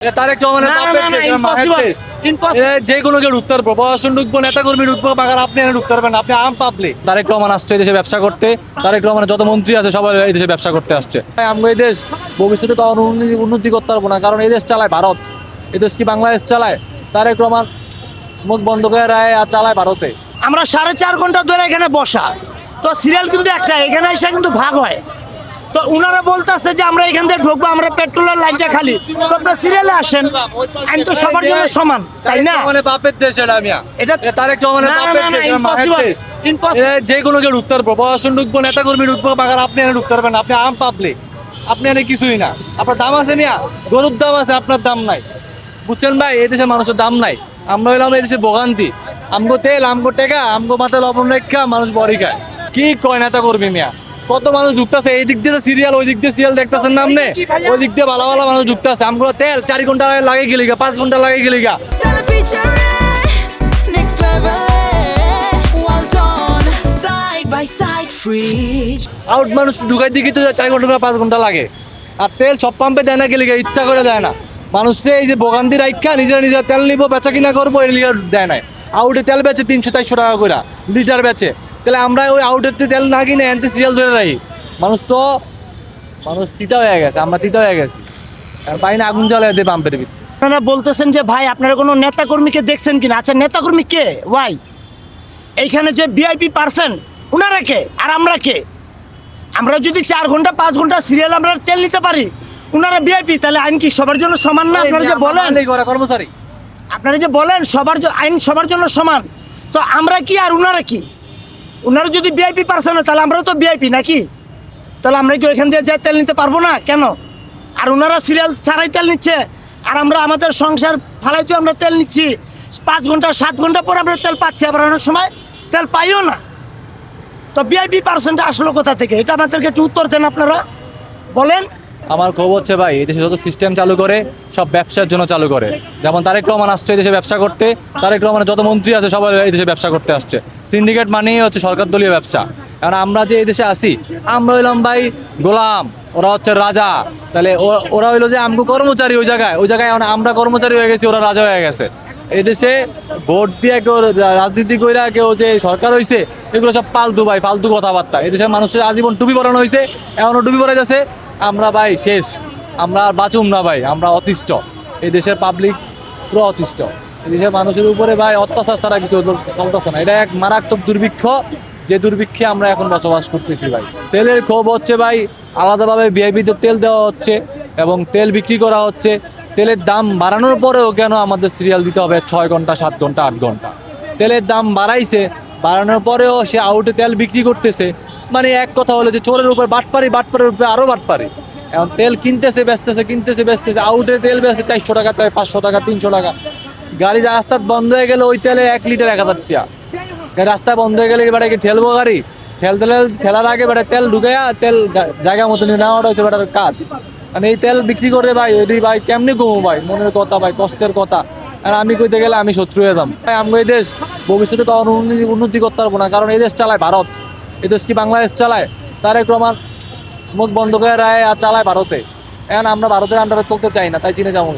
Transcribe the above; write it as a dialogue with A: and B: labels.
A: তারেক রহমানের বাপের দেশ, এটা মায়ের দেশ। যে কোনো কেউ ঢুকতে পারবো, প্রশাসন ঢুকবো, নেতা কর্মী ঢুকবো, বাগার আপনি এখানে ঢুকতে পারবেন না, আপনি আম পাবলিক। তারেক রহমান আসছে এই দেশে ব্যবসা করতে, তারেক রহমানের যত মন্ত্রী আছে সবাই এই দেশে ব্যবসা করতে আসছে। আমরা এই দেশ ভবিষ্যতে কখনো উন্নতি করতে পারবো না, কারণ এই দেশ চালায় ভারত। এই দেশ কি বাংলাদেশ চালায়? তারেক রহমান মুখ বন্ধ করে রায় আর চালায় ভারতে।
B: আমরা 4.5 ঘন্টা ধরে এখানে বসা, তো সিরিয়াল কিন্তু একটা, এখানে এসে কিন্তু ভাগ হয়। তো উনারা বলতেছে যে আমরা এখান থেকে ঢুকবো, আমরা পেট্রোলের লাইনটা খালি, তো আপনার সিরিয়ালে আসেন, আইন তো সবার জন্য সমান, তাই না?
A: মানে বাপের দেশ এটা মিয়া,
B: এটা
A: তারেক রহমানের বাপের দেশ, এটা মায়ের দেশ। যে কোনো কেউ ঢুকতে পারবো, প্রশাসন ঢুকবো, নেতা কর্মী ঢুকবো, বাগার আপনি এখানে ঢুকতে পারবেন না, আপনি আম পাবলিক। আপনি এখানে কিছুই না, আপনার দাম আছে মিয়া, গরুর দাম আছে, আপনার দাম নাই। বুঝছেন ভাই, এই দেশের মানুষের দাম নাই। আমরা হইলাম এই দেশের ভোগান্তি। আমগো তেল, আমগো টেকা, আমগো মাথায় লবণ রেখা মানুষ বড়ি খায়। কি কয় নেতা কর্মী মিয়া? কত মানুষ ঢুকতেছে, এই দিক দিয়ে সিরিয়াল, ওই দিক দিয়ে সিরিয়াল দেখতেছেন না আপনি? ওই দিক দিয়ে ভালো ভালো মানুষ ঢুকতেছে। আমগুলো তেল 4 ঘন্টা লাগে গেলি গা, 5 ঘন্টা লাগে গেলি গা। আউট মানুষ ঢুকাই দিকে তো 4 ঘন্টা 5 ঘন্টা লাগে। আর তেল সব পাম্পে দেয় না গেলি গা, ইচ্ছা করে দেয় না। মানুষে এই যে ভোগান্তি রাখা নিজেরা নিজেরা তেল নিবো, বেচা কিনা করবো, এর লিগে দেয় নাই। আউটে তেল বেচে 300-400 টাকা করে লিটার বেচে। তাহলে আমরা ওই আউটের তেল না কিনে এনতে সিরিয়াল ধরে রাখি। মানুষ তিতা হয়ে গেছে, আমরা তিতা হয়ে গেছি। আর পাই না আগুন জ্বালায় দিয়ে পাম্পের ভিতরে।
B: আপনারা বলতেছেন যে ভাই আপনারা কোনো নেতা কর্মীকে দেখছেন কিনা? আচ্ছা, নেতা কর্মী কে? ওয়াই এইখানে যে ভিআইপি পারসন, উনারা কে আর আমরা কে? আমরা যদি 4 ঘন্টা 5 ঘন্টা সিরিয়াল আমরা তেল নিতে পারি, উনারা ভিআইপি, তাহলে আইন কি সবার জন্য সমান না? আপনারা যে বলেন,
A: কর্মচারী,
B: আপনারা যে বলেন আইন সবার জন্য সমান, তো আমরা কি আর উনারা কি? উনারা যদি ভিআইপি পারসন হয়, তাহলে আমরাও তো ভিআইপি নাকি? তাহলে আমরা কি ওইখান দিয়ে যা তেল নিতে পারবো না কেন? আর ওনারা সিরিয়াল ছাড়াই তেল নিচ্ছে, আর আমরা আমাদের সংসার ফালাইতে আমরা তেল নিচ্ছি। 5 ঘন্টা 7 ঘন্টা পর আমরা তেল পাচ্ছি, আবার অনেক সময় তেল পাইও না। তো ভিআইপি পার্সেন্টটা আসলো কোথা থেকে? এটা আমাদেরকে একটু উত্তর দেন, আপনারা বলেন।
A: আমার ক্ষোভ হচ্ছে ভাই, এই দেশে যত সিস্টেম চালু করে সব ব্যবসার জন্য চালু করে। যেমন তারেক রহমান আসছে এই দেশে ব্যবসা করতে, তারেক রহমানের যত মন্ত্রী আছে সবাই এই দেশে ব্যবসা করতে আসছে। সিন্ডিকেট মানেই হচ্ছে সরকার দলীয় ব্যবসা। কারণ আমরা যে এই দেশে আসি, আমরা হইলাম ভাই গোলাম, ওরা হচ্ছে রাজা। তাহলে ওরা হইলো যে আমগো কর্মচারী, ওই জায়গায় আমরা কর্মচারী হয়ে গেছি, ওরা রাজা হয়ে গেছে। এই দেশে ভোট দিয়ে কেউ রাজনীতি কইরা কেউ যে সরকার হয়েছে, এগুলো সব ফালতু ভাই, ফালতু কথাবার্তা। এই দেশের মানুষের আজীবন টুপি পরানো হয়েছে, এখনও টুপি পরে যাচ্ছে। আমরা ভাই শেষ, আমরা আর বাঁচুম না ভাই, আমরা অতিষ্ঠ। এই দেশের পাবলিক পুরো অতিষ্ঠ। এই দেশের মানুষের উপরে ভাই অত্যাচার ছাড়া কিছু চলতেছে না। এটা এক মারাত্মক দুর্ভিক্ষ, যে দুর্ভিক্ষে আমরা এখন বসবাস করতেছি ভাই। তেলের ক্ষোভ হচ্ছে ভাই, আলাদাভাবে ভিআইপিতে তেল দেওয়া হচ্ছে এবং তেল বিক্রি করা হচ্ছে। তেলের দাম বাড়ানোর পরেও কেন আমাদের সিরিয়াল দিতে হবে 6 ঘন্টা 7 ঘন্টা 8 ঘন্টা? তেলের দাম বাড়াইছে, বাড়ানোর পরেও সে আউটে তেল বিক্রি করতেছে। মানে এক কথা হলো যে চোরের উপর বাটপারি, বাটপারের উপরে আরও বাটপারি। এখন তেল কিনতেছে বেচতেছে, আউটে তেল বেচতে 400 টাকা, 500 টাকা, 300 টাকা। গাড়ি রাস্তা বন্ধ হয়ে গেলে ওই তেলে 1 লিটার 1000 টাকা। রাস্তা বন্ধ হয়ে গেলে এবারে ঠেলবো গাড়ি, ঠেলার আগে বেটা তেল ঢুকে তেল জায়গা মতো নিয়ে নেওয়াটা হচ্ছে বেটার কাজ। মানে এই তেল বিক্রি করে ভাই, এটি ভাই কেমনি কমো ভাই, মনের কথা ভাই, কষ্টের কথা। আর আমি কইতে গেলে আমি শত্রু হয়ে যাম। আমি এই দেশ ভবিষ্যতে কখনো উন্নতি করতে পারবো না, কারণ এই দেশ চালায় ভারত। এই দেশ কি বাংলাদেশ চালায়? তারেক রহমান মুখ বন্ধ করে রায় আর চালায় ভারতে। এখন আমরা ভারতের আন্ডারে চলতে চাই না, তাই চীনে যাবো।